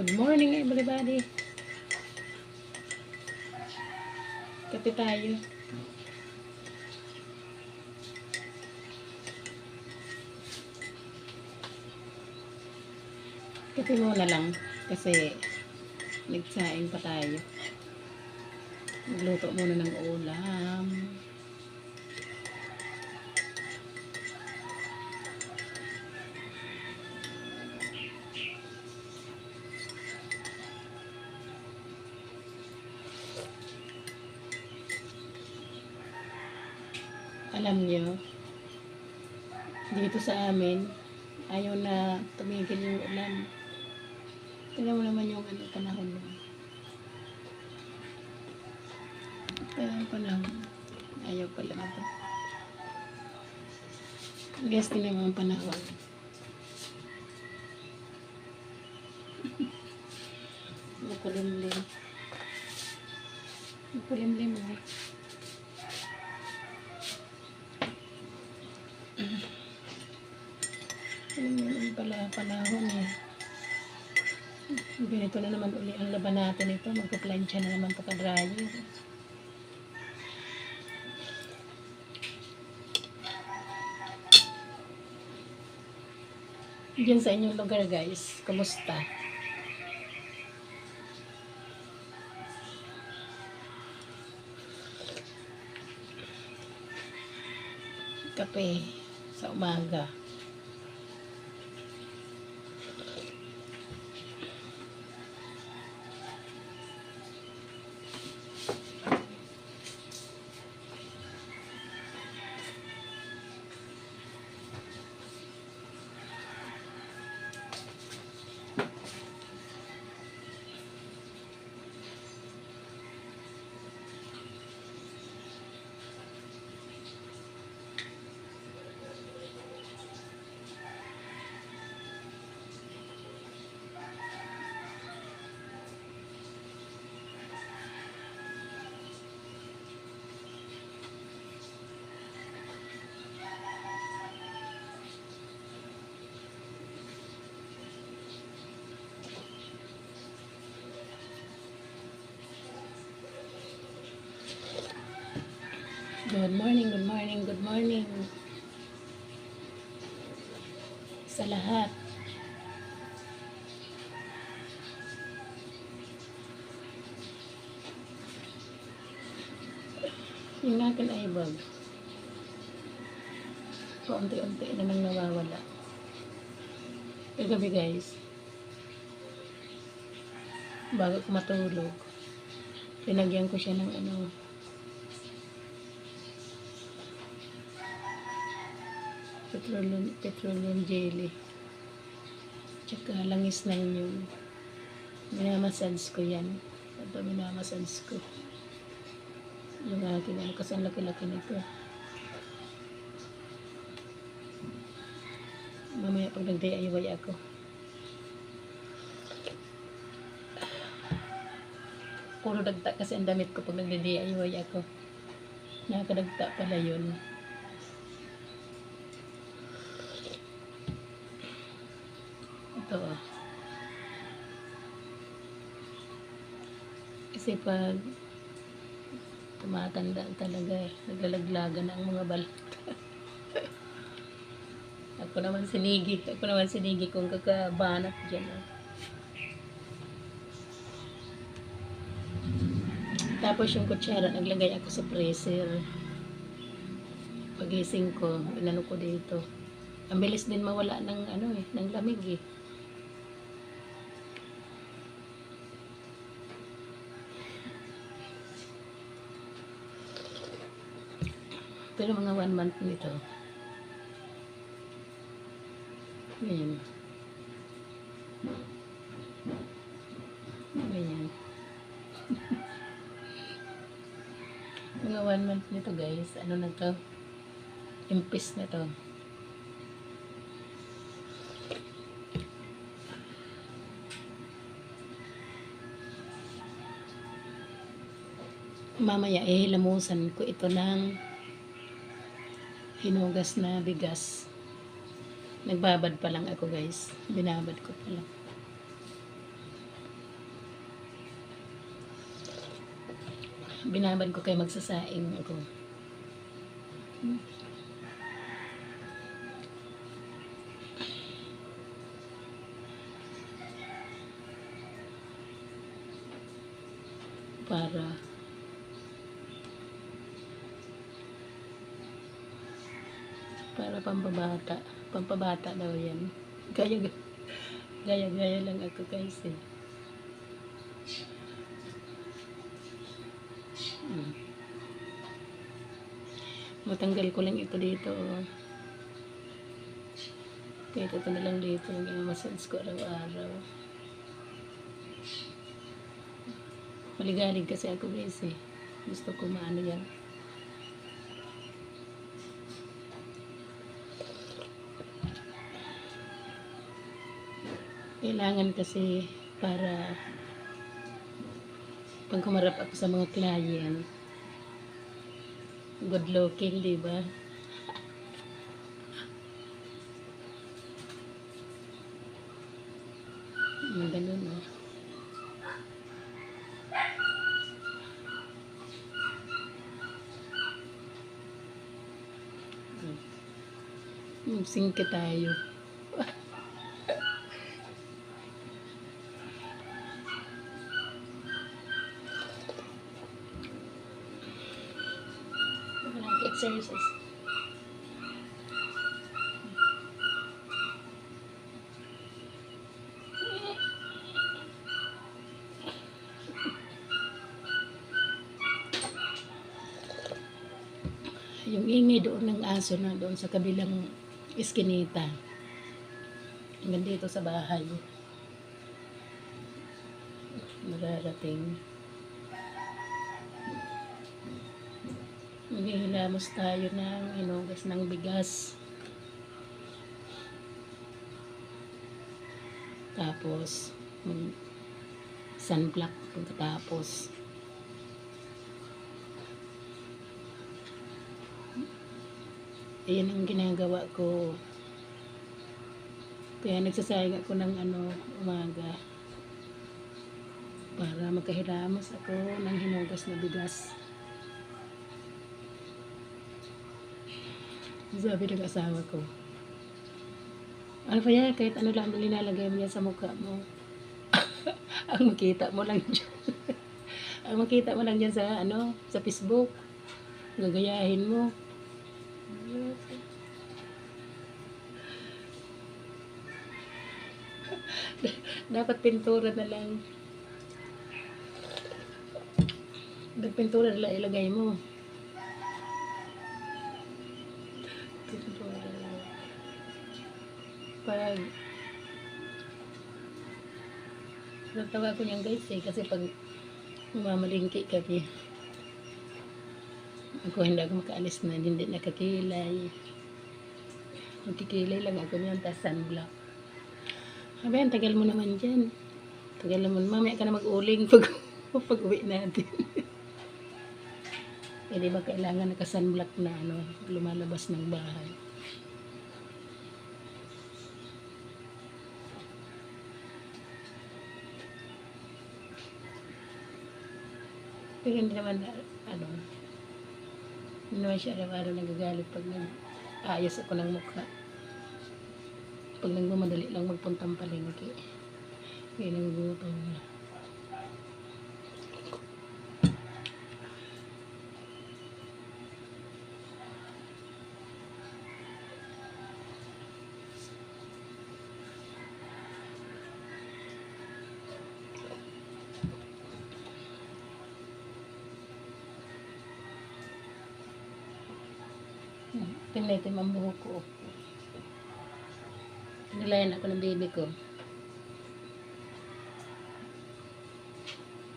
Good morning everybody. Kape tayo. Kape muna lang kasi nagsaing pa tayo. Magluto muna ng ulam. Alam nyo, dito sa amin, ayaw na tumigil yung ulan. Tignan mo naman yung panahon mo. Kaya panahon, ayaw pala na to. Guys, tingnan mo ang panahon. Nakulimlim. Nakulimlim mo. Ano pala panahon eh. Ganito na naman uli ang laban natin ito. Magpa-plancha na naman pagka-dryer. Diyan sa inyong lugar guys, kumusta? Kape sa umaga. Good morning, good morning, good morning sa lahat. Yung akin ay bag. Paunti-unti na nang nawawala. Kagabi guys, bago ko matulog, pinagyan ko siya ng petroleum jelly. Tsaka langis na yun. Minamassage ko yan. Ito minamassage ko. Yung aking kasi ang laki-laki nito. Mamaya pag nag-DIY ako. Puro dagta kasi ang damit ko pag nag-DIY ako. Nakakadagta pala yun. Ito kasi pag tumatanda talaga naglalaglagan ang mga balat. Ako naman sinigi kung kakabanat dyan. Tapos yung kutsara naglagay ako sa freezer. Pagising ko, inano ko dito. Ang bilis din mawala ng ng lamig eh. Pero mga 1 month nito. Ganyan. Ganyan. Mga 1 month nito guys. Ano na to? Impis na to. Mamaya hilamusan ko ito ng hinugas na bigas. Nagbabad pa lang ako guys. Binabad ko pa lang. Binabad ko kay magsasaing ako. Para pampabata daw yan. Gaya gaya lang ako guys eh. Matanggal ko lang ito dito. Kaya ito na lang dito yung i-massage ko araw-araw. Maligalig kasi ako guys eh. Gusto ko maano yan. Kailangan kasi para pag kumarap ako sa mga client, good looking, di ba? Ganun, oh. Singke tayo. Exercise. Yung ingay doon ng aso na doon sa kabilang iskinita. Hanggang dito sa bahay. Mararating. Maghihilamos tayo ng inugas ng bigas. Tapos, sunblock pagkatapos. Ayan ang ginagawa ko. Kaya nagsasayang ako ng umaga. Para magkahilamos ako ng hinugas na bigas. Sabi ng asawa ko, ano pa yan, kahit ano lang nilalagay mo yan sa mukha mo. Ang makita mo lang dyan. Ang makita mo lang dyan sa Facebook. Gagayahin mo. Dapat pintura na lang. Pintura na lang ilagay mo. Pintura na lang. Pag natawa ko niyan guys eh, kasi pag mamalingki kami, ako hindi ako makaalis na, hindi nakakilay. Magkikilay lang ako niyan, tas sunblock. Sabi, ang tagal mo naman dyan. Tagal naman, mamaya ka na mag-uling pag uwi natin. Eh di ba kailangan naka-sunblock na lumalabas ng bahay. Pero hindi naman hindi naman siya araw-araw nagagalit pag ayos ako ng mukha. Pag nagmamadali lang magpuntang palengke. Kaya nanggutom na. Tingnan ang buhok ko. Nilayan ako ng baby ko.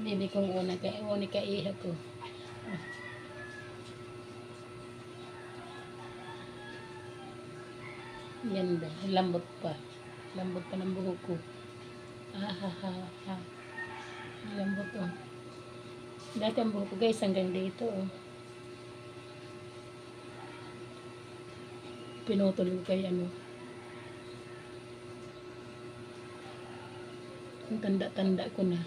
Baby kong una kaiha ko. Ganda. Lambot pa. Lambot pa ng buhok ko. Lambot oh. Dati ang buhok ko guys hanggang dito oh. Pinutol ko kay ang tanda-tanda ko na.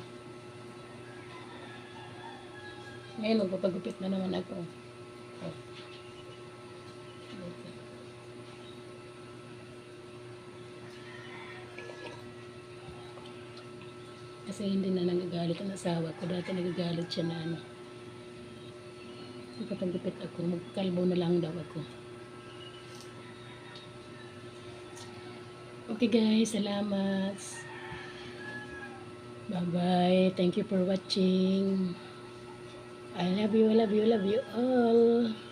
Ngayon, magpapagupit na naman ako. Oh. Kasi hindi na nagagalit ang asawa ko. Dati nagagalit siya na ano. Magpapagupit ako. Magkalbo na lang daw ako. Okay guys, salamat. Bye-bye. Thank you for watching. I love you, I love you, I love you all.